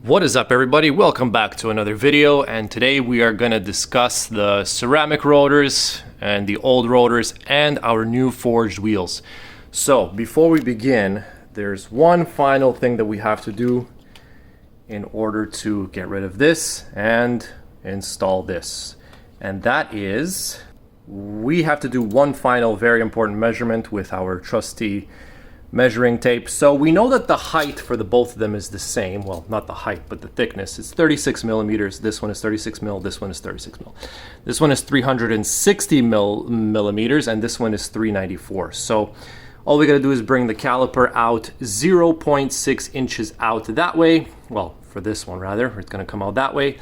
What is up, everybody? Welcome back to another video, and today we are going to discuss the ceramic rotors and the old rotors and our new forged wheels. So before we begin, there's one final thing that we have to do in order to get rid of this and install this, and that is we have to do one final very important measurement with our trusty measuring tape. So we know that the height for the both of them is the same. Well, not the height, but the thickness. It's 36 millimeters. This one is 36 mil. This one is 36 mil. This one is 360 millimeters, and this one is 394. So all we gotta do is bring the caliper out 0.6 inches out that way. Well, for this one rather, it's gonna come out that way.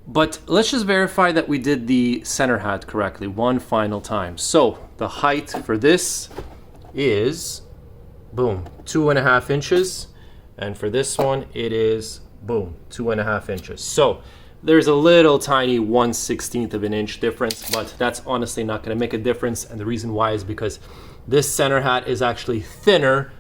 But let's just verify that we did the center hat correctly one final time. So the height for this is, boom, 2.5 inches, and for this one it is, boom, 2.5 inches. So there's a little tiny 1/16 of an inch difference, but that's honestly not going to make a difference, and the reason why is because this center hat is actually thinner.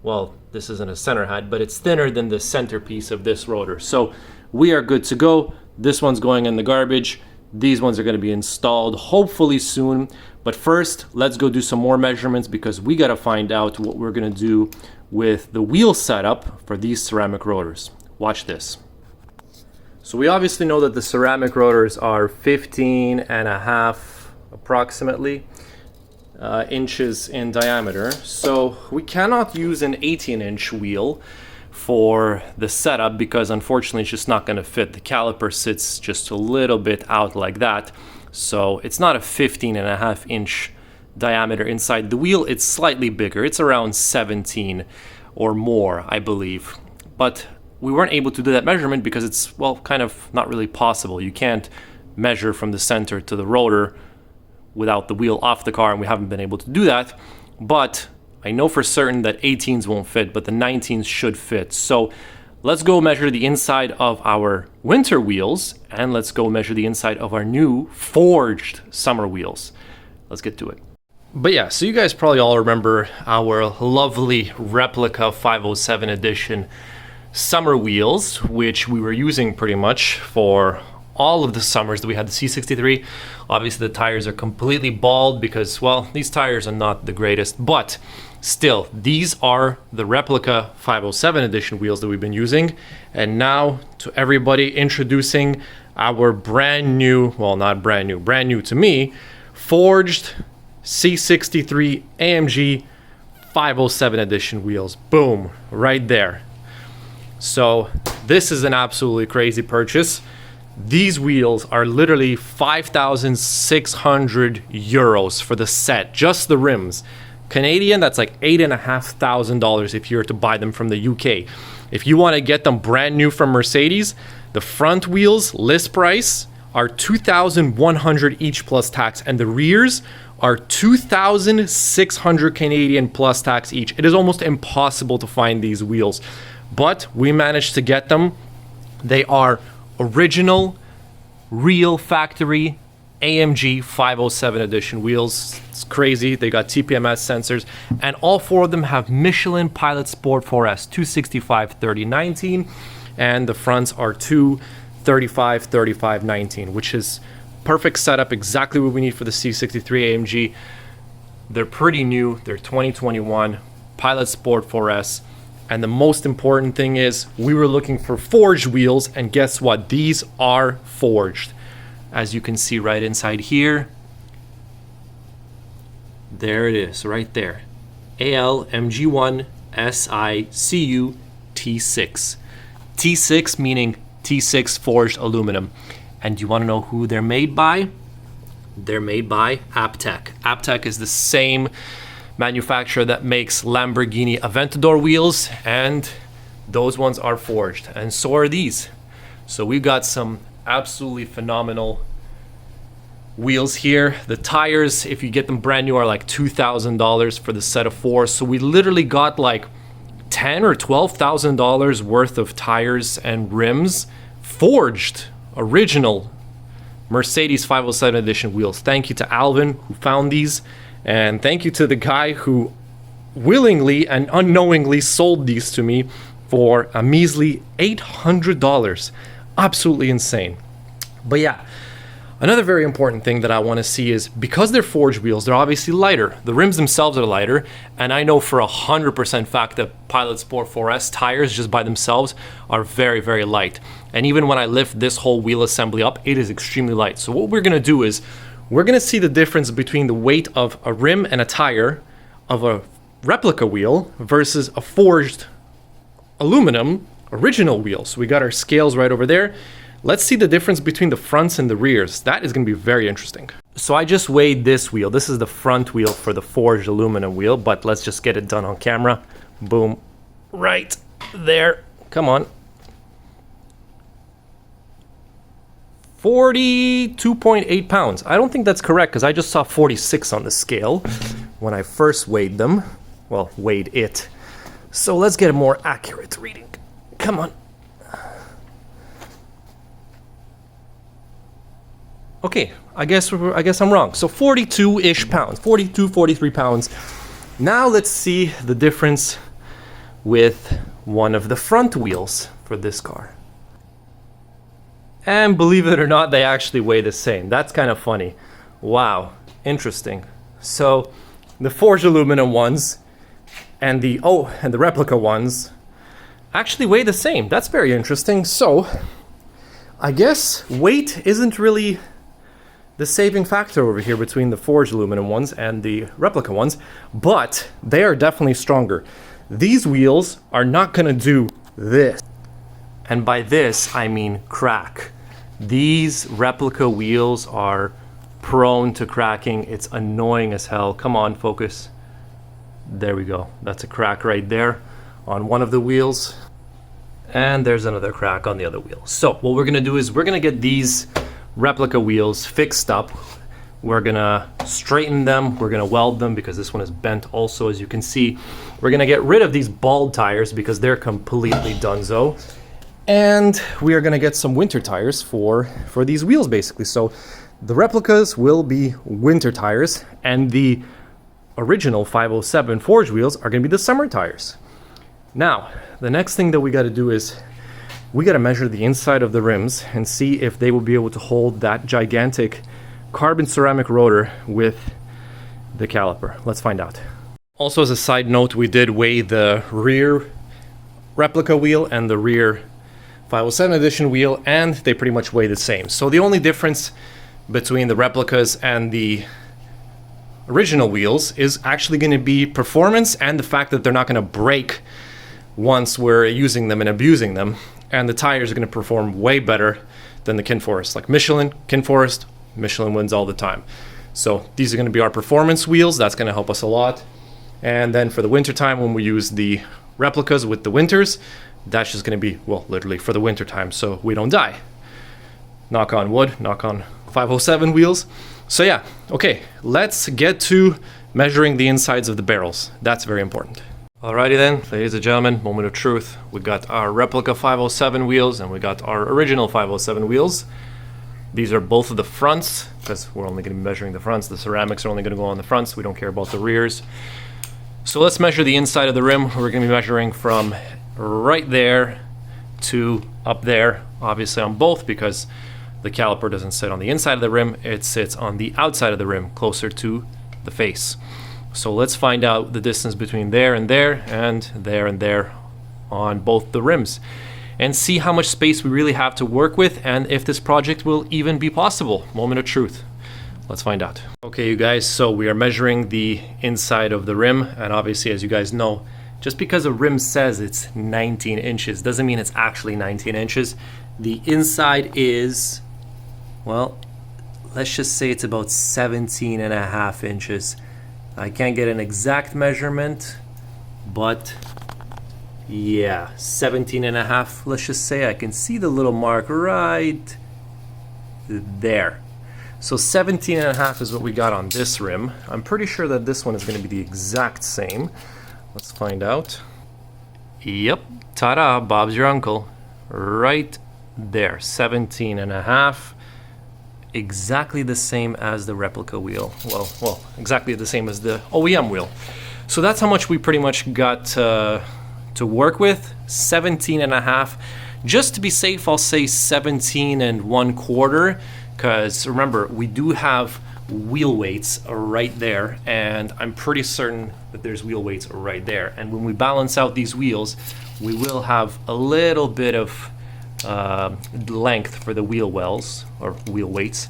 Well, this isn't a center hat, but it's thinner than the centerpiece of this rotor. So we are good to go. This one's going in the garbage. These ones are going to be installed hopefully soon. But first, let's go do some more measurements because we got to find out what we're going to do with the wheel setup for these ceramic rotors. Watch this. So we obviously know that the ceramic rotors are 15.5 approximately inches in diameter. So we cannot use an 18-inch wheel for the setup because unfortunately it's just not going to fit. The caliper sits just a little bit out like that. So it's not a 15.5 inch diameter inside the wheel. It's slightly bigger. It's around 17 or more, I believe. But we weren't able to do that measurement because it's, well, kind of not really possible. You can't measure from the center to the rotor without the wheel off the car, and we haven't been able to do that. But I know for certain that 18s won't fit, but the 19s should fit. So let's go measure the inside of our winter wheels, and let's go measure the inside of our new forged summer wheels. Let's get to it. But yeah, so you guys probably all remember our lovely replica 507 edition summer wheels, which we were using pretty much for all of the summers that we had the C63. Obviously the tires are completely bald because, well, these tires are not the greatest, but still, these are the replica 507 edition wheels that we've been using. And now to everybody, introducing our brand new, well, not brand new to me, forged C63 AMG 507 edition wheels. Boom, right there. So this is an absolutely crazy purchase. These wheels are literally 5,600 euros for the set, just the rims. Canadian, that's like $8,500 if you were to buy them from the UK. If you want to get them brand new from Mercedes, the front wheels list price are 2,100 each plus tax, and the rears are 2,600 Canadian plus tax each. It is almost impossible to find these wheels, but we managed to get them. They are original, real factory AMG 507 edition wheels. It's crazy. They got TPMS sensors, and all four of them have Michelin Pilot Sport 4S 265/30/19, and the fronts are 235/35/19, which is perfect setup, exactly what we need for the C63 AMG. They're pretty new. They're 2021 Pilot Sport 4S. And the most important thing is we were looking for forged wheels, and guess what? These are forged. As you can see right inside here, there it is, right there. ALMG1 SICU T6. T6 meaning T6 forged aluminum. And you want to know who they're made by? They're made by Aptec. Aptec is the same manufacturer that makes Lamborghini Aventador wheels, and those ones are forged, and so are these. So we got some absolutely phenomenal wheels here. The tires, if you get them brand new, are like $2,000 for the set of four. So we literally got like $10,000 or $12,000 worth of tires and rims forged, original Mercedes 507 edition wheels. Thank you to Alvin who found these. And thank you to the guy who willingly and unknowingly sold these to me for a measly $800. Absolutely insane. But yeah, another very important thing that I want to see is, because they're forged wheels, they're obviously lighter. The rims themselves are lighter, and I know for 100% fact that Pilot Sport 4S tires just by themselves are very, very light. And even when I lift this whole wheel assembly up, it is extremely light. So what we're going to do is, we're going to see the difference between the weight of a rim and a tire of a replica wheel versus a forged aluminum original wheel. So we got our scales right over there. Let's see the difference between the fronts and the rears. That is going to be very interesting. So I just weighed this wheel. This is the front wheel for the forged aluminum wheel, but let's just get it done on camera. Boom. Right there. Come on. 42.8 pounds. I don't think that's correct because I just saw 46 on the scale when I first weighed them. Well, weighed it. So let's get a more accurate reading. Come on. Okay, I guess I'm wrong. So 42-ish pounds, 42, 43 pounds. Now let's see the difference with one of the front wheels for this car. And believe it or not, they actually weigh the same. That's kind of funny. Wow, interesting. So the forged aluminum ones and the replica ones actually weigh the same. That's very interesting. So I guess weight isn't really the saving factor over here between the forged aluminum ones and the replica ones, but they are definitely stronger. These wheels are not gonna do this. And by this, I mean crack. These replica wheels are prone to cracking. It's annoying as hell. Come on, focus. There we go. That's a crack right there on one of the wheels. And there's another crack on the other wheel. So what we're gonna do is we're gonna get these replica wheels fixed up. We're gonna straighten them. We're gonna weld them because this one is bent also, as you can see. We're gonna get rid of these bald tires because they're completely donezo. And we are gonna get some winter tires for these wheels basically. So the replicas will be winter tires and the original 507 forged wheels are gonna be the summer tires. Now, the next thing that we gotta do is we gotta measure the inside of the rims and see if they will be able to hold that gigantic carbon ceramic rotor with the caliper. Let's find out. Also, as a side note, we did weigh the rear replica wheel and the rear 507 edition wheel, and they pretty much weigh the same. So the only difference between the replicas and the original wheels is actually going to be performance and the fact that they're not going to break once we're using them and abusing them. And the tires are going to perform way better than the Kinforest. Like Michelin, Kinforest, Michelin wins all the time. So these are going to be our performance wheels. That's going to help us a lot. And then for the winter time, when we use the replicas with the winters, that's just going to be, well, literally for the winter time, so we don't die. Knock on wood, knock on 507 wheels. So yeah, okay, let's get to measuring the insides of the barrels. That's very important. Alrighty then, ladies and gentlemen, moment of truth. We got our replica 507 wheels and we got our original 507 wheels. These are both of the fronts, because we're only going to be measuring the fronts. The ceramics are only going to go on the fronts. We don't care about the rears. So let's measure the inside of the rim. We're going to be measuring from right there to up there, obviously on both, because the caliper doesn't sit on the inside of the rim, it sits on the outside of the rim, closer to the face. So let's find out the distance between there and there and there and there on both the rims, and see how much space we really have to work with and if this project will even be possible. Moment of truth. Let's find out. Okay, you guys, so we are measuring the inside of the rim, and obviously, as you guys know, just because a rim says it's 19 inches doesn't mean it's actually 19 inches. The inside is, well, let's just say it's about 17 and a half inches. I can't get an exact measurement, but yeah, 17 and a half, let's just say. I can see the little mark right there. So 17 and a half is what we got on this rim. I'm pretty sure that this one is going to be the exact same. Let's find out. Yep, ta-da, Bob's your uncle. Right there, 17 and a half. Exactly the same as the replica wheel. Well, exactly the same as the OEM wheel. So that's how much we pretty much got to to work with, 17.5. Just to be safe, I'll say 17.25, because remember, we do have wheel weights right there, and I'm pretty certain that there's wheel weights right there. And when we balance out these wheels, we will have a little bit of length for the wheel wells or wheel weights.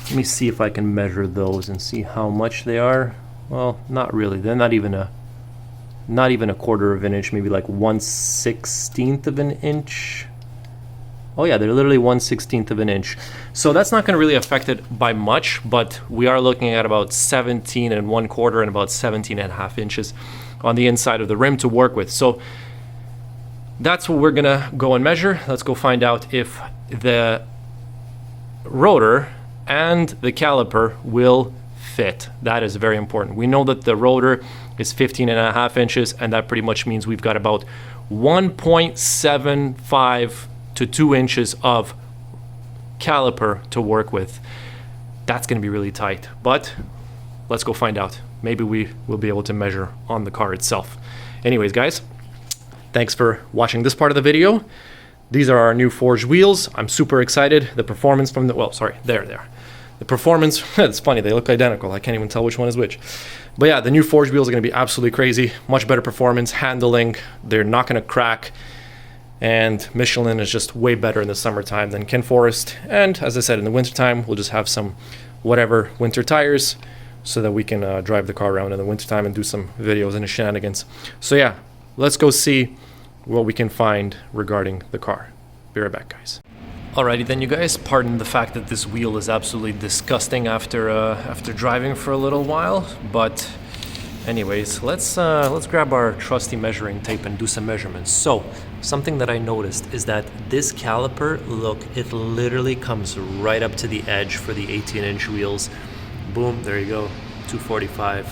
Let me see if I can measure those and see how much they are. Well, not really. They're not even a quarter of an inch, maybe like 1/16 of an inch. Oh yeah, they're literally 1/16 of an inch. So that's not going to really affect it by much, but we are looking at about 17.25 and about 17.5 inches on the inside of the rim to work with. So that's what we're going to go and measure. Let's go find out if the rotor and the caliper will fit. That is very important. We know that the rotor is 15.5 inches, and that pretty much means we've got about 1.75 to 2 inches of caliper to work with. That's going to be really tight, but let's go find out. Maybe we will be able to measure on the car itself. Anyways, guys, thanks for watching this part of the video. These are our new forged wheels. I'm super excited. The performance from the, well, sorry, there. The performance, it's funny, they look identical. I can't even tell which one is which. But yeah, the new forged wheels are going to be absolutely crazy. Much better performance, handling. They're not going to crack. And Michelin is just way better in the summertime than Ken Forest. And as I said, in the wintertime, we'll just have some whatever winter tires so that we can drive the car around in the wintertime and do some videos and shenanigans. So yeah, let's go see what we can find regarding the car. Be right back, guys. Alrighty then, you guys, pardon the fact that this wheel is absolutely disgusting after driving for a little while, but anyways, let's grab our trusty measuring tape and do some measurements. So something that I noticed is that this caliper, look, it literally comes right up to the edge for the 18-inch wheels. Boom, there you go, 245,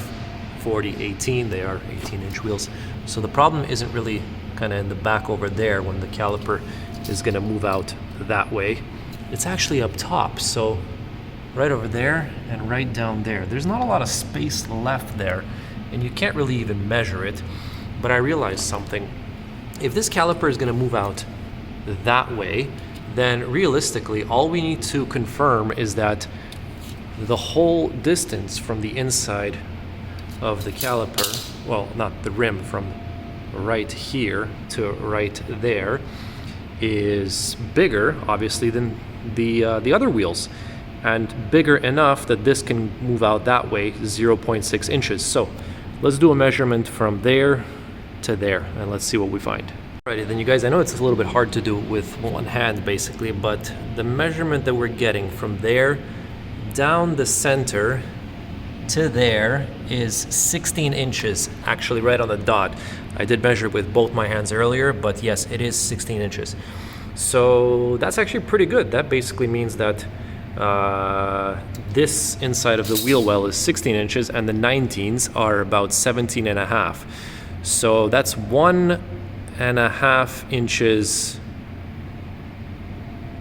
40, 18, they are 18-inch wheels. So the problem isn't really kind of in the back over there when the caliper is going to move out that way. It's actually up top, so right over there and right down there. There's not a lot of space left there, and you can't really even measure it. But I realized something. If this caliper is going to move out that way, then realistically all we need to confirm is that the whole distance from the inside of the caliper, well, not the rim, from right here to right there, is bigger, obviously, than the other wheels, and bigger enough that this can move out that way, 0.6 inches. So let's do a measurement from there to there, and let's see what we find. Alrighty then, you guys, I know it's a little bit hard to do with one hand basically, but the measurement that we're getting from there down the center to there is 16 inches, actually right on the dot. I did measure it with both my hands earlier, but yes, it is 16 inches. So that's actually pretty good. That basically means that this inside of the wheel well is 16 inches and the 19s are about 17.5. So that's 1.5 inches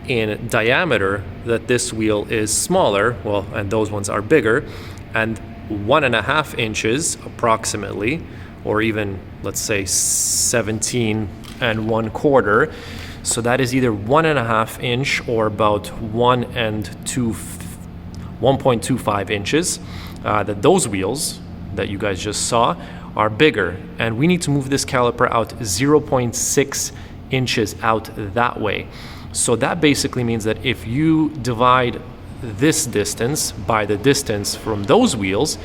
in diameter that this wheel is smaller, well, and those ones are bigger, and 1.5 inches approximately, or even let's say 17.25. So that is either 1.5 inch or about 1.25 inches. That those wheels that you guys just saw are bigger, and we need to move this caliper out 0.6 inches out that way. So that basically means that if you divide this distance by the distance from those wheels,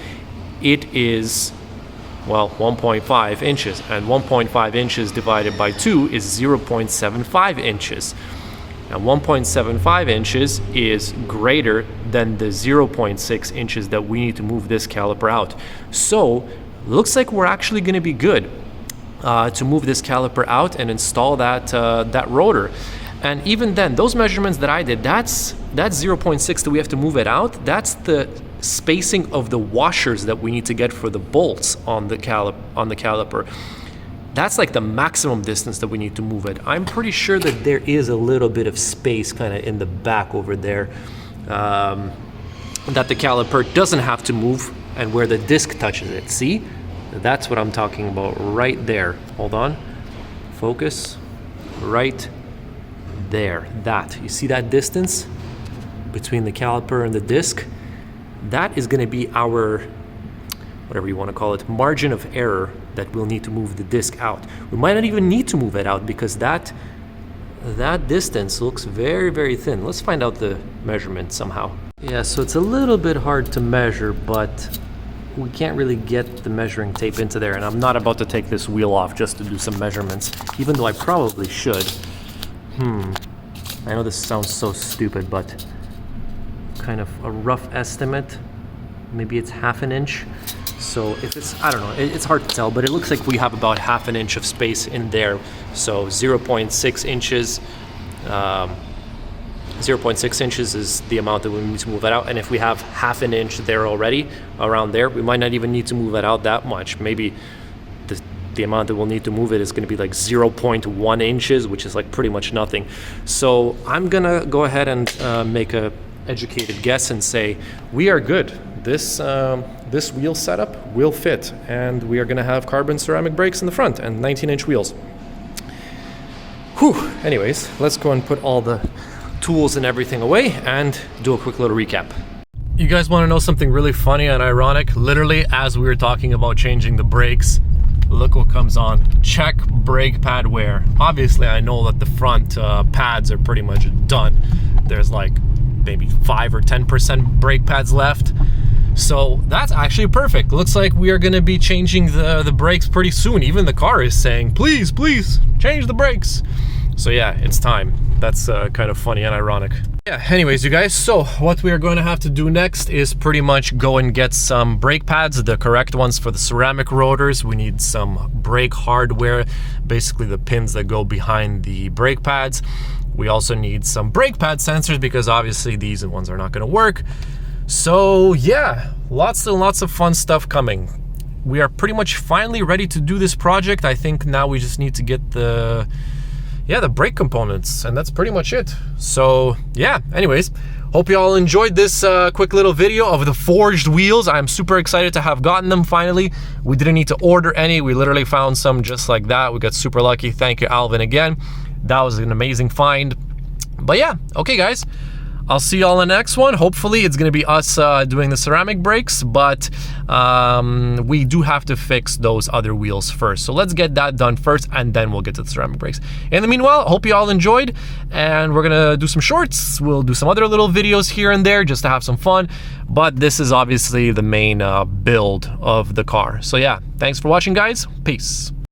it is, well, 1.5 inches, and 1.5 inches divided by 2 is 0.75 inches. And 1.75 inches is greater than the 0.6 inches that we need to move this caliper out. So looks like we're actually going to be good to move this caliper out and install that rotor. And even then, those measurements that I did, that's 0.6 that we have to move it out. That's the spacing of the washers that we need to get for the bolts on the caliper. That's like the maximum distance that we need to move it. I'm pretty sure that there is a little bit of space kind of in the back over there that the caliper doesn't have to move, and where the disc touches it. See? That's what I'm talking about right there. Hold on. Focus right there. That, you see that distance between the caliper and the disc? That is going to be our, whatever you want to call it, margin of error that we'll need to move the disc out. We might not even need to move it out because that distance looks very, very thin. Let's find out the measurement somehow. Yeah, so it's a little bit hard to measure, but we can't really get the measuring tape into there, and I'm not about to take this wheel off just to do some measurements, even though I probably should. I know this sounds so stupid, but kind of a rough estimate, maybe it's 1/2 inch. So if it's, I don't know, it's hard to tell, but it looks like we have about 1/2 inch of space in there. So 0.6 inches, 0.6 inches is the amount that we need to move it out. And if we have 1/2 inch there already, around there, we might not even need to move it out that much. Maybe the amount that we'll need to move it is going to be like 0.1 inches, which is like pretty much nothing. So I'm gonna go ahead and make a educated guess and say we are good. This wheel setup will fit, and we are gonna have carbon ceramic brakes in the front and 19-inch wheels. Whew. Anyways, let's go and put all the tools and everything away and do a quick little recap. You guys want to know something really funny and ironic? Literally, as we were talking about changing the brakes, look what comes on. Check brake pad wear. Obviously, I know that the front pads are pretty much done. There's like maybe 5 or 10% brake pads left. So that's actually perfect. Looks like we are going to be changing the brakes pretty soon. Even the car is saying, please, please, change the brakes. So yeah, it's time. That's kind of funny and ironic. Yeah, anyways, you guys, so what we are going to have to do next is pretty much go and get some brake pads, the correct ones for the ceramic rotors. We need some brake hardware, basically the pins that go behind the brake pads. We also need some brake pad sensors because obviously these ones are not going to work. So yeah, lots and lots of fun stuff coming. We are pretty much finally ready to do this project. I think now we just need to get the brake components, and that's pretty much it. So yeah, anyways, hope you all enjoyed this quick little video of the forged wheels. I'm super excited to have gotten them finally. We didn't need to order any. We literally found some just like that. We got super lucky. Thank you, Alvin, again. That was an amazing find. But yeah, okay guys, I'll see y'all in the next one. Hopefully it's going to be us doing the ceramic brakes, but we do have to fix those other wheels first. So let's get that done first, and then we'll get to the ceramic brakes. In the meanwhile, hope you all enjoyed, and we're going to do some shorts. We'll do some other little videos here and there just to have some fun, but this is obviously the main build of the car. So yeah, thanks for watching, guys. Peace.